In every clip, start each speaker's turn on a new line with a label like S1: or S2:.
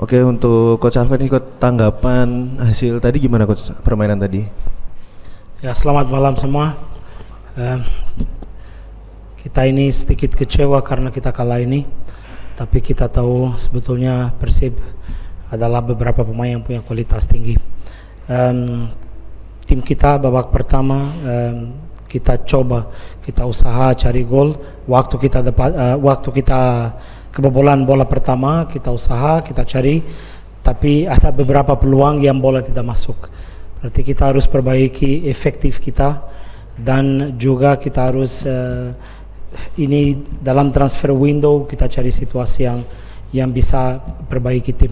S1: Oke, untuk Coach Alvin ikut tanggapan hasil tadi gimana Coach permainan tadi?
S2: Ya, selamat malam semua. Kita ini sedikit kecewa karena kita kalah ini, tapi kita tahu sebetulnya Persib adalah beberapa pemain yang punya kualitas tinggi. Tim kita babak pertama kita coba, kita usaha cari gol. Waktu kita kebobolan bola pertama, kita usaha, kita cari, tapi ada beberapa peluang yang bola tidak masuk. Berarti kita harus perbaiki efektif kita, dan juga kita harus ini dalam transfer window kita cari situasi yang bisa perbaiki tim.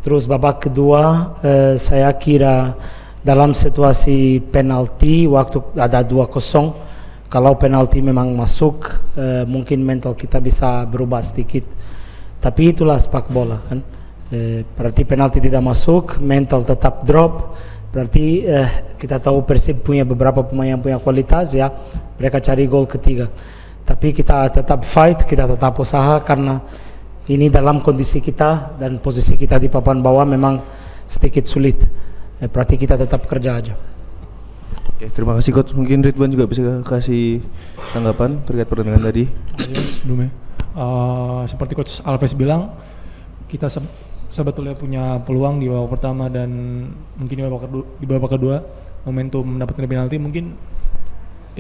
S2: Terus babak kedua saya kira dalam situasi penalti waktu ada 2-0, kalau penalti memang masuk mungkin mental kita bisa berubah sedikit. Tapi itulah sepak bola kan. Berarti penalti tidak masuk, mental tetap drop. Berarti kita tahu Persib punya beberapa pemain yang punya kualitas ya. Mereka cari gol ketiga. Tapi kita tetap fight, kita tetap usaha karena ini dalam kondisi kita dan posisi kita di papan bawah memang sedikit sulit. Berarti kita tetap kerja aja.
S1: Oke, terima kasih Coach. Mungkin Ridwan juga bisa kasih tanggapan terkait pertandingan tadi.
S3: Yes, seperti Coach Alves bilang, kita sebetulnya punya peluang di babak pertama dan mungkin di babak kedua momentum mendapatkan penalti. Mungkin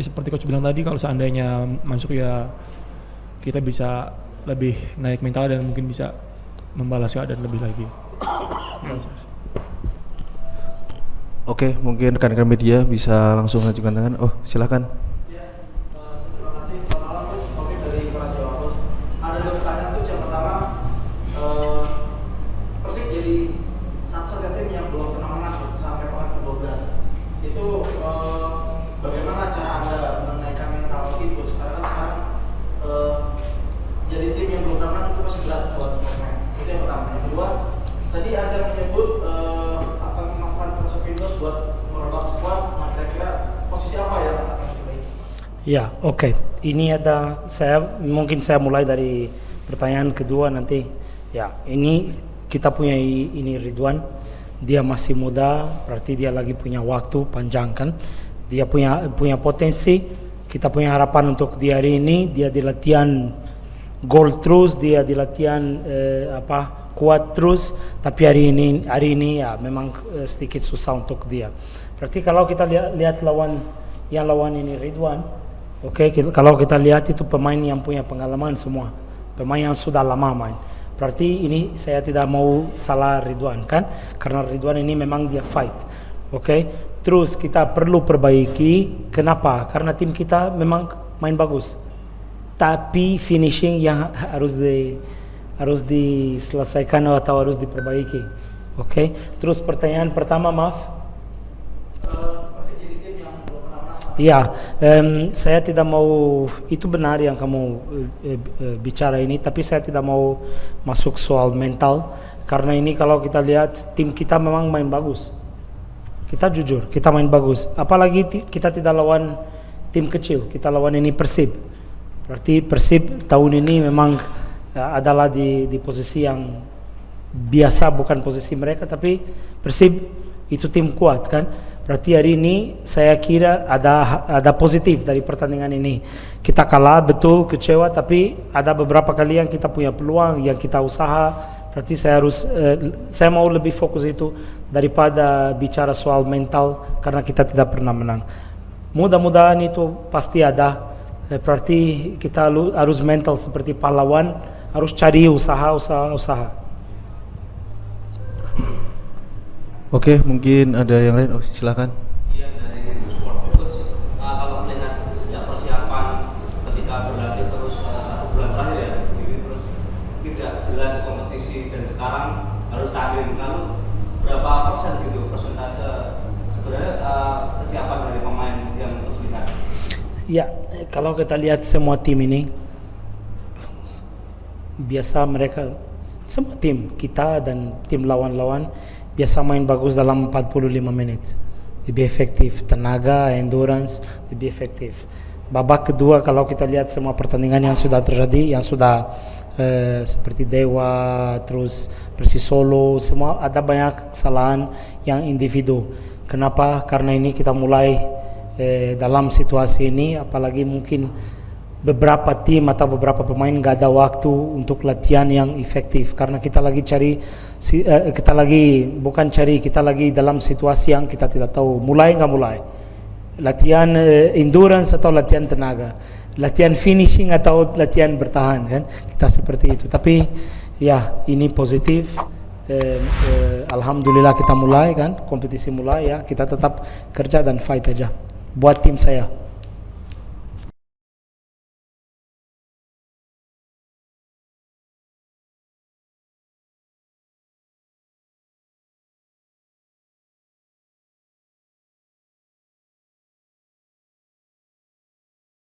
S3: seperti Coach bilang tadi, kalau seandainya masuk ya kita bisa lebih naik mental dan mungkin bisa membalas keadaan lebih lagi.
S1: Oke, mungkin rekan-rekan media bisa langsung ajukan tangan. Oh, silakan.
S4: Terima kasih. Selamat malam, Coach. Oke, dari Kelas Jawa Pos. Ada dua pertanyaan, Coach. Yang pertama, Persib jadi satu-satunya tim yang belum pernah menang sampai pekan ke-12. Itu bagaimana cara Anda menaikkan mental tim, Coach? Karena kan sekarang jadi tim yang belum pernah menang itu pasti berat buat semua pemain. Itu yang pertama. Yang kedua, tadi Anda menyebut akan melakukan transfer windows buat merubah squad. Nah, kira-kira posisi apa yang akan diperbaiki?
S2: Ya, oke. Ini ada mungkin saya mulai dari pertanyaan kedua nanti. Ya, ini kita punya ini Ridwan. Dia masih muda, berarti dia lagi punya waktu panjang kan. Dia punya potensi. Kita punya harapan untuk dia hari ini. Dia di latihan gol terus, dia di latihan kuat terus, tapi hari ini ya memang sedikit susah untuk dia. Berarti kalau kita lihat lawan ini Ridwan, kalau kita lihat itu pemain yang punya pengalaman semua, pemain yang sudah lama main. Berarti ini saya tidak mau salah Ridwan kan, karena Ridwan ini memang dia fight. Terus kita perlu perbaiki. Kenapa? Karena tim kita memang main bagus, tapi finishing yang harus diselesaikan atau harus diperbaiki. Terus pertanyaan pertama, maaf.
S4: Persib jadi tim yang belum pernah menang.
S2: Ya, saya tidak mau, itu benar yang kamu bicara ini, tapi saya tidak mau masuk soal mental, karena ini kalau kita lihat tim kita memang main bagus. Kita jujur, kita main bagus. Apalagi kita tidak lawan tim kecil, kita lawan ini Persib. Berarti Persib tahun ini memang adalah di posisi yang biasa, bukan posisi mereka, tapi Persib itu tim kuat kan. Berarti hari ini saya kira ada positif dari pertandingan ini. Kita kalah betul, kecewa, tapi ada beberapa kali yang kita punya peluang, yang kita usaha. Berarti saya mau lebih fokus itu daripada bicara soal mental, karena kita tidak pernah menang. Mudah-mudahan itu pasti ada. Berarti kita harus mental seperti pahlawan, harus cari usaha.
S1: Oke, mungkin ada yang lain. Oh, silakan.
S5: Iya, dari Sport Coach. Kalau melihat sejak persiapan ketika berlatih terus 1 bulan terakhir ya, terus tidak jelas kompetisi dan sekarang harus tanding. Lalu berapa persen gitu persentase sebenarnya kesiapan dari pemain yang Coach lihat?
S2: Ya, kalau kita lihat semua tim ini, biasa mereka, semua tim, kita dan tim lawan-lawan, biasa main bagus dalam 45 menit. Lebih efektif, tenaga, endurance, lebih efektif. Babak kedua kalau kita lihat semua pertandingan yang sudah terjadi, yang sudah seperti Dewa, terus Persis Solo, semua ada banyak kesalahan yang individu. Kenapa? Karena ini kita mulai dalam situasi ini, apalagi mungkin beberapa tim atau beberapa pemain nggak ada waktu untuk latihan yang efektif karena kita lagi kita lagi dalam situasi yang kita tidak tahu mulai nggak mulai latihan endurance atau latihan tenaga, latihan finishing atau latihan bertahan kan, kita seperti itu. Tapi ya ini positif, alhamdulillah kita mulai kan, kompetisi mulai ya, kita tetap kerja dan fight aja buat tim saya.